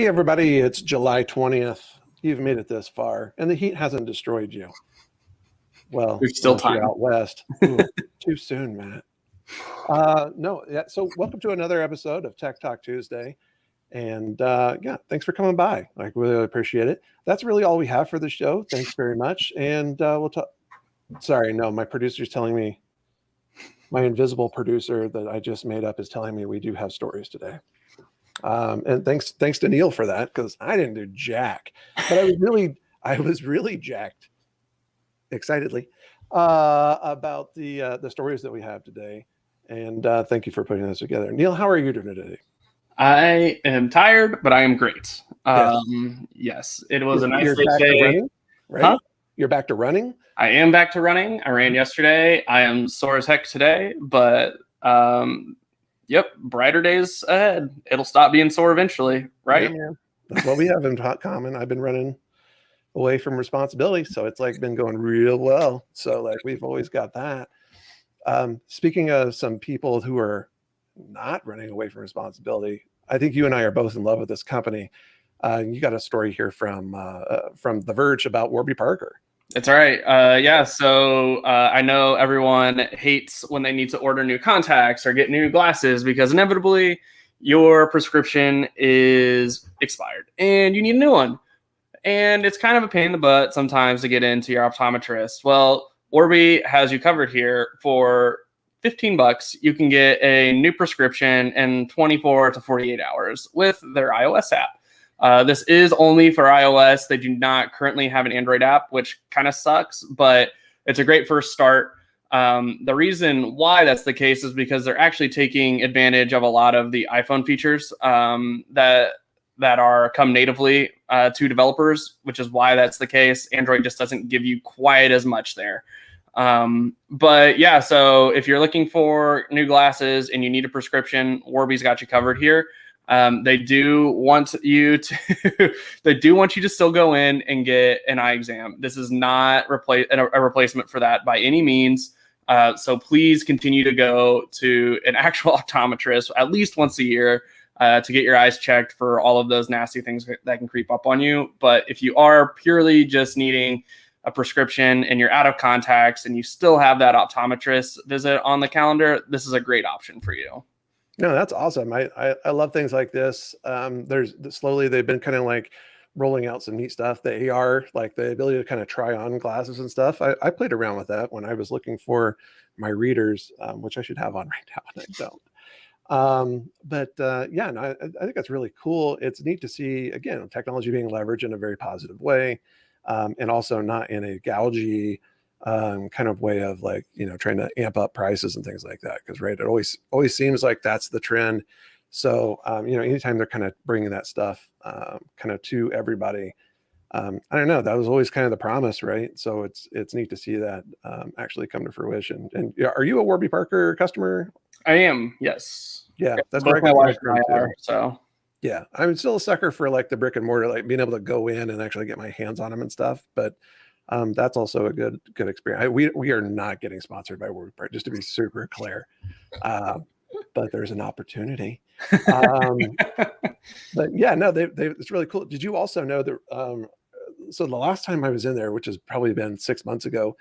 everybody, it's July 20th. You've made it this far, and the heat hasn't destroyed you. Well, there's still time. You're out west. Ooh, too soon, Matt. No, yeah. So welcome to another episode of Tech Talk Tuesday. And thanks for coming by. I really appreciate it. That's really all we have for the show. Thanks very much. And we'll talk. Sorry, no, my producer's telling me, my invisible producer that I just made up is telling me we do have stories today. And thanks to Neil for that, because I didn't do jack, but I was really jacked excitedly about the stories that we have today. And thank you for putting this together. Neil, how are you doing today? I am tired, but I am great. Yes, it was a nice day. Running, right? Huh? You're back to running? I am back to running. I ran yesterday. I am sore as heck today, but yep, brighter days ahead. It'll stop being sore eventually, right? Yeah, that's what we have in common. I've been running away from responsibility, so it's like been going real well. So like we've always got that. Speaking of some people who are not running away from responsibility, I think you and I are both in love with this company. You got a story here from The Verge about Warby Parker. That's right. So I know everyone hates when they need to order new contacts or get new glasses because inevitably your prescription is expired and you need a new one. And it's kind of a pain in the butt sometimes to get into your optometrist. Well, Orbee has you covered here. For $15. You can get a new prescription in 24 to 48 hours with their iOS app. This is only for iOS. They do not currently have an Android app, which kind of sucks, but it's a great first start. The reason why that's the case is because they're actually taking advantage of a lot of the iPhone features that are come natively to developers, which is why that's the case. Android just doesn't give you quite as much there. But yeah, so if you're looking for new glasses and you need a prescription, Warby's got you covered here. They do want you to still go in and get an eye exam. This is not a replacement for that by any means. So please continue to go to an actual optometrist at least once a year to get your eyes checked for all of those nasty things that can creep up on you. But if you are purely just needing a prescription and you're out of contacts and you still have that optometrist visit on the calendar, this is a great option for you. No, that's awesome. I love things like this. Slowly they've been kind of like rolling out some neat stuff. The AR, like the ability to kind of try on glasses and stuff. I played around with that when I was looking for my readers, which I should have on right now, and I don't. I think that's really cool. It's neat to see, again, technology being leveraged in a very positive way, and also not in a gougy kind of way of like, trying to amp up prices and things like that. Because right, it always seems like that's the trend. So anytime they're kind of bringing that stuff kind of to everybody, I don't know, that was always kind of the promise, right? So it's neat to see that actually come to fruition. And are you a Warby Parker customer? I am, yes. Yeah, that's where my wife and I are. So yeah, I'm still a sucker for like the brick and mortar, like being able to go in and actually get my hands on them and stuff. But that's also a good experience. We are not getting sponsored by Warby Parker, just to be super clear. But there's an opportunity. But yeah, no, it's really cool. Did you also know that? So the last time I was in there, which has probably been 6 months ago,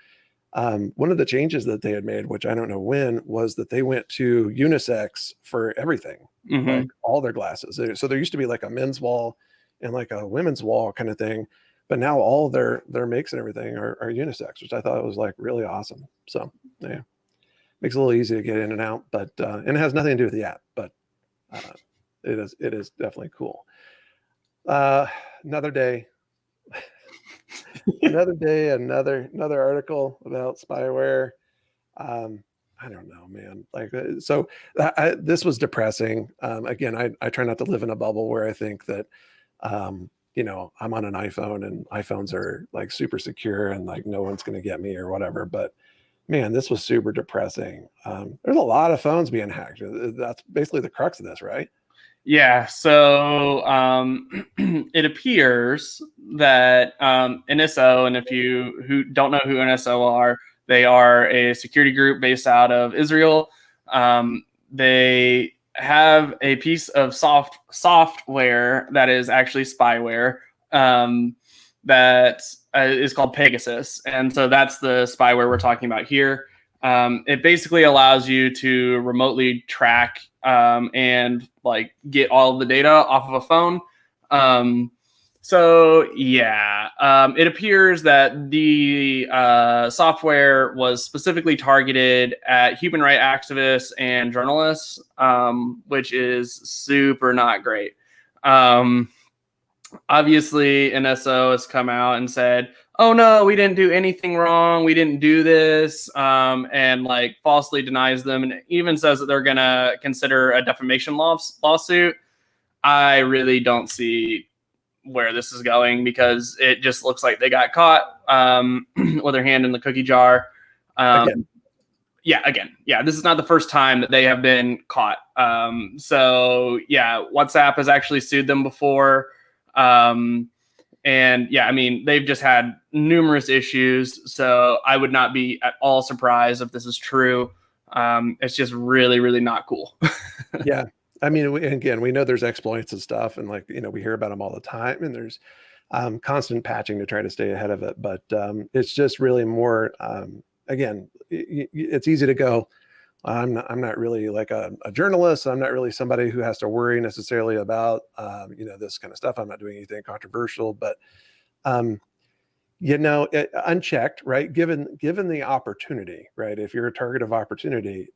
one of the changes that they had made, which I don't know when, was that they went to unisex for everything, like all their glasses. So there used to be like a men's wall and like a women's wall kind of thing, but now all their makes and everything are unisex, which I thought was like really awesome. So yeah, makes it a little easy to get in and out, but and it has nothing to do with the app, but it is definitely cool. Another day. Another article about spyware. I don't know, man. Like, so this was depressing. Again, I try not to live in a bubble where I think that, I'm on an iPhone and iPhones are like super secure and like no one's going to get me or whatever. But man, this was super depressing. There's a lot of phones being hacked. That's basically the crux of this, right? Yeah, so it appears that NSO, and if you who don't know who NSO are, they are a security group based out of Israel. They have a piece of software that is actually spyware that is called Pegasus. And so that's the spyware we're talking about here. It basically allows you to remotely track and like get all of the data off of a phone. So yeah, it appears that the software was specifically targeted at human rights activists and journalists, which is super not great. Obviously, NSO has come out and said, "Oh no, we didn't do anything wrong. We didn't do this," and like falsely denies them, and even says that they're gonna consider a defamation lawsuit. I really don't see where this is going because it just looks like they got caught with their hand in the cookie jar. Again. This is not the first time that they have been caught. So yeah, WhatsApp has actually sued them before. And yeah, I mean, they've just had numerous issues. So I would not be at all surprised if this is true. It's just really, really not cool. Yeah. I mean, we know there's exploits and stuff, and like, we hear about them all the time, and there's constant patching to try to stay ahead of it. But it's just really more, again, it's easy to go, I'm not really like a journalist. I'm not really somebody who has to worry necessarily about, this kind of stuff. I'm not doing anything controversial, but, unchecked, right? Given the opportunity, right? If you're a target of opportunity,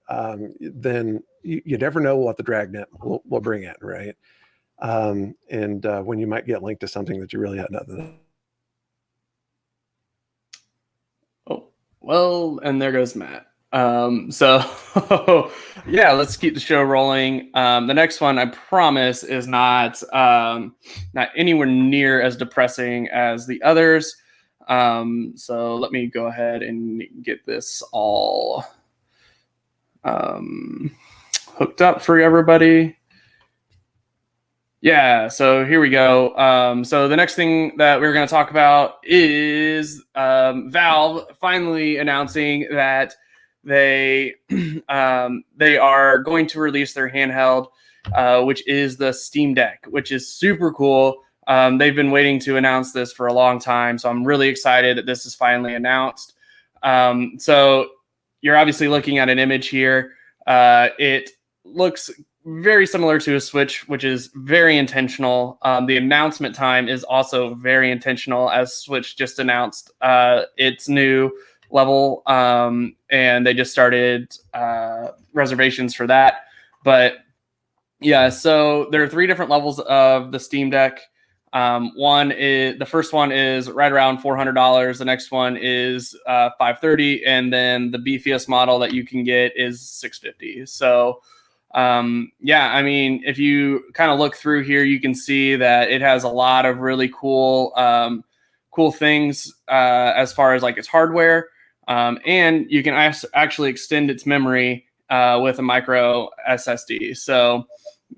then you never know what the dragnet will bring in, right? And when you might get linked to something that you really had nothing. Oh, well, and there goes Matt. So yeah, let's keep the show rolling. The next one, I promise, is not anywhere near as depressing as the others. So let me go ahead and get this all hooked up for everybody. Yeah, so here we go. So the next thing that we're going to talk about is Valve finally announcing that they are going to release their handheld, which is the Steam Deck, which is super cool. They've been waiting to announce this for a long time, so I'm really excited that this is finally announced. So you're obviously looking at an image here. It looks very similar to a Switch, which is very intentional. The announcement time is also very intentional, as Switch just announced its new level, and they just started reservations for that. But yeah, so there are 3 different levels of the Steam Deck. The first one is right around $400. The next one is $530, and then the beefiest model that you can get is $650. So yeah, I mean, if you kind of look through here, you can see that it has a lot of really cool things as far as like its hardware, and you can actually extend its memory with a micro SSD. So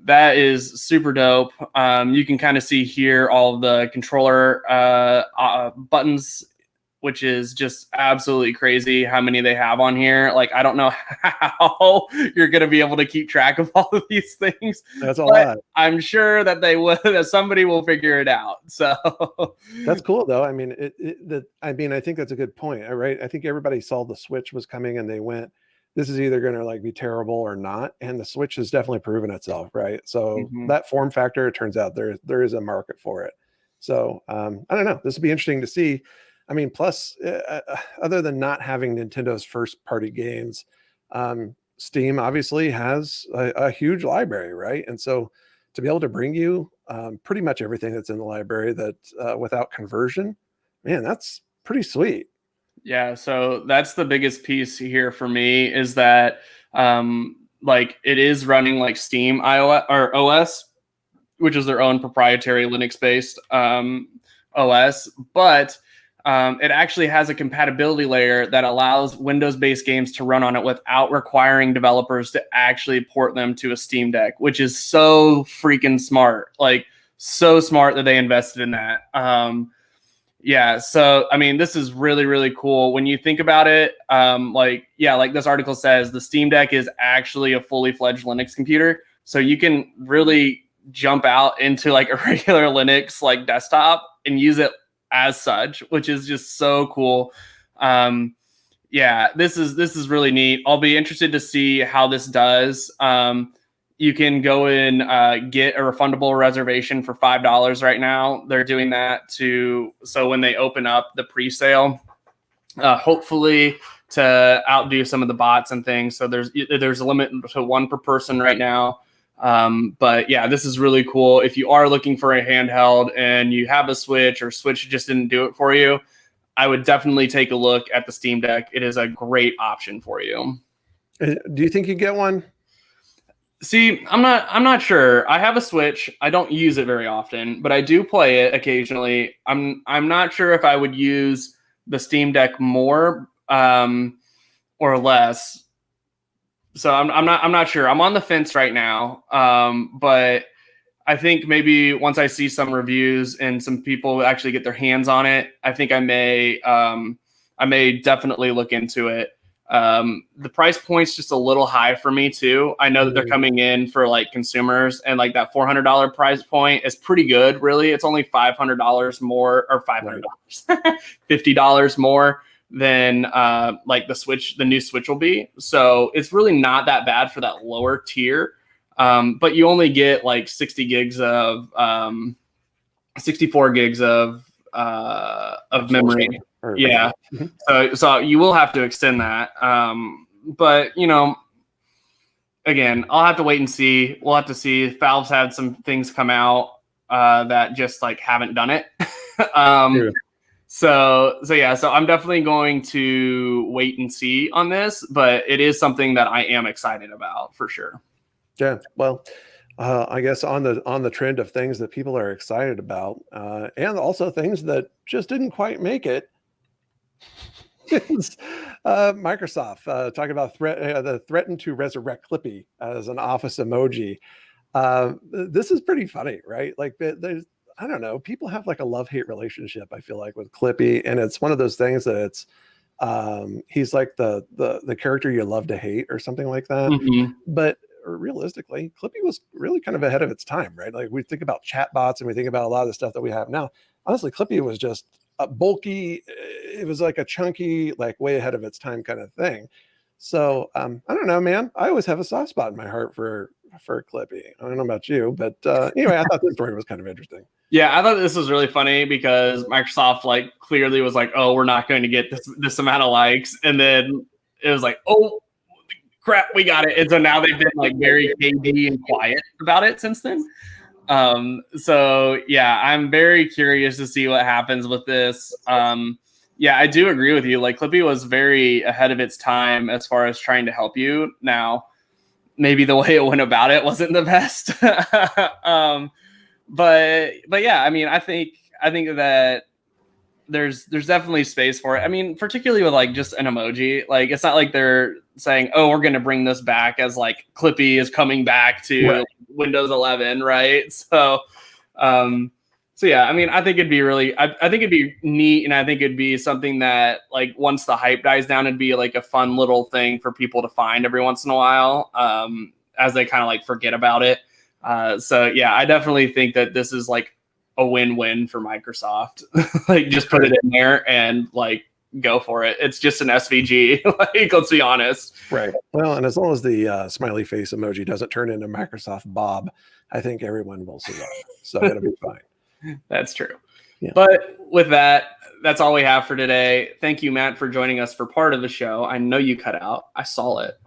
that is super dope. You can kind of see here all of the controller buttons, which is just absolutely crazy how many they have on here. Like, I don't know how you're going to be able to keep track of all of these things. That's a lot. I'm sure that that somebody will figure it out. So that's cool, though. I mean, I think that's a good point, right? I think everybody saw the Switch was coming, and they went, this is either going to like be terrible or not. And the Switch has definitely proven itself, right? So that form factor, it turns out there is a market for it. So I don't know. This will be interesting to see. I mean, plus, other than not having Nintendo's first party games, Steam obviously has a huge library, right? And so to be able to bring you pretty much everything that's in the library that without conversion, man, that's pretty sweet. Yeah, so that's the biggest piece here for me is that like it is running like Steam iOS or OS, which is their own proprietary Linux-based OS, but it actually has a compatibility layer that allows Windows-based games to run on it without requiring developers to actually port them to a Steam Deck, which is so freaking smart. Like, so smart that they invested in that. Yeah, so I mean, this is really, really cool when you think about it. Like this article says, the Steam Deck is actually a fully fledged Linux computer. So you can really jump out into like a regular Linux like desktop and use it as such, which is just so cool. Yeah, this is really neat. I'll be interested to see how this does. You can go and get a refundable reservation for $5 right now. They're doing that so when they open up the pre-sale, hopefully to outdo some of the bots and things. So there's a limit to 1 per person right now. But yeah, this is really cool. If you are looking for a handheld and you have a Switch or Switch just didn't do it for you, I would definitely take a look at the Steam Deck. It is a great option for you. Do you think you get one? See, I'm not sure. I have a Switch. I don't use it very often, but I do play it occasionally. I'm not sure if I would use the Steam Deck more or less. So I'm not sure. I'm on the fence right now. But I think maybe once I see some reviews and some people actually get their hands on it, I think I may definitely look into it. The price point's just a little high for me too. I know that they're coming in for like consumers, and like that $400 price point is pretty good. Really, it's only $500 more, or $500, $50 more than like the new Switch will be. So it's really not that bad for that lower tier. But you only get like 64 gigs of memory. Yeah. So you will have to extend that. But again, I'll have to wait and see. We'll have to see. Valve's had some things come out that just like haven't done it. So I'm definitely going to wait and see on this, but it is something that I am excited about for sure. Yeah, well, I guess on the trend of things that people are excited about, and also things that just didn't quite make it, is Microsoft talking about the threatened to resurrect Clippy as an Office emoji. This is pretty funny, right? Like there's, I don't know, people have like a love-hate relationship, I feel like, with Clippy, and it's one of those things that it's he's like the character you love to hate or something like that. Mm-hmm. But realistically, Clippy was really kind of ahead of its time, right? Like we think about chatbots and we think about a lot of the stuff that we have now. Honestly, Clippy was just a bulky, it was like a chunky, like way ahead of its time kind of thing. So I don't know, man. I always have a soft spot in my heart for Clippy. I don't know about you, but anyway, I thought this story was kind of interesting. Yeah, I thought this was really funny because Microsoft like clearly was like, oh, we're not going to get this amount of likes, and then it was like, oh crap, we got it. And so now they've been like very KD and quiet about it since then. So yeah, I'm very curious to see what happens with this. Yeah, I do agree with you. Like Clippy was very ahead of its time as far as trying to help you. Now, maybe the way it went about it wasn't the best. But yeah, I mean, I think that there's definitely space for it. I mean, particularly with like just an emoji, like it's not like they're saying, oh, we're going to bring this back as like Clippy is coming back to Windows 11. Right. So yeah, I mean, I think it'd be really, I think it'd be neat. And I think it'd be something that like once the hype dies down, it'd be like a fun little thing for people to find every once in a while as they kind of like forget about it. So yeah, I definitely think that this is like a win-win for Microsoft. Like just put it in there and like go for it. It's just an SVG. Like, let's be honest. Right. Well, and as long as the smiley face emoji doesn't turn into Microsoft Bob, I think everyone will survive. So it'll be fine. That's true. Yeah. But with that, that's all we have for today. Thank you, Matt, for joining us for part of the show. I know you cut out. I saw it.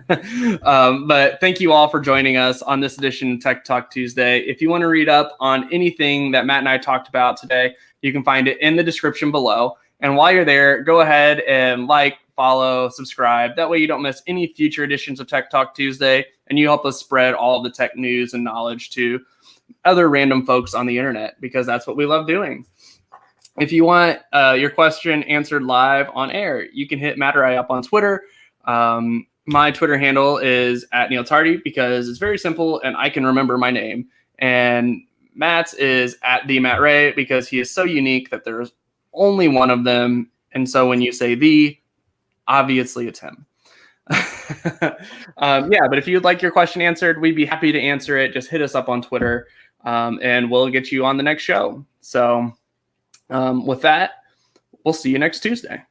But thank you all for joining us on this edition of Tech Talk Tuesday. If you want to read up on anything that Matt and I talked about today, you can find it in the description below. And while you're there, go ahead and like, follow, subscribe. That way you don't miss any future editions of Tech Talk Tuesday, and you help us spread all of the tech news and knowledge to other random folks on the internet, because that's what we love doing. If you want your question answered live on air, you can hit Matt or I up on Twitter. My Twitter handle is @NeilTardy because it's very simple and I can remember my name. And Matt's is @TheMattRay because he is so unique that there's only one of them. And so when you say the, obviously it's him. Yeah, but if you'd like your question answered, we'd be happy to answer it. Just hit us up on Twitter, and we'll get you on the next show. So with that, we'll see you next Tuesday.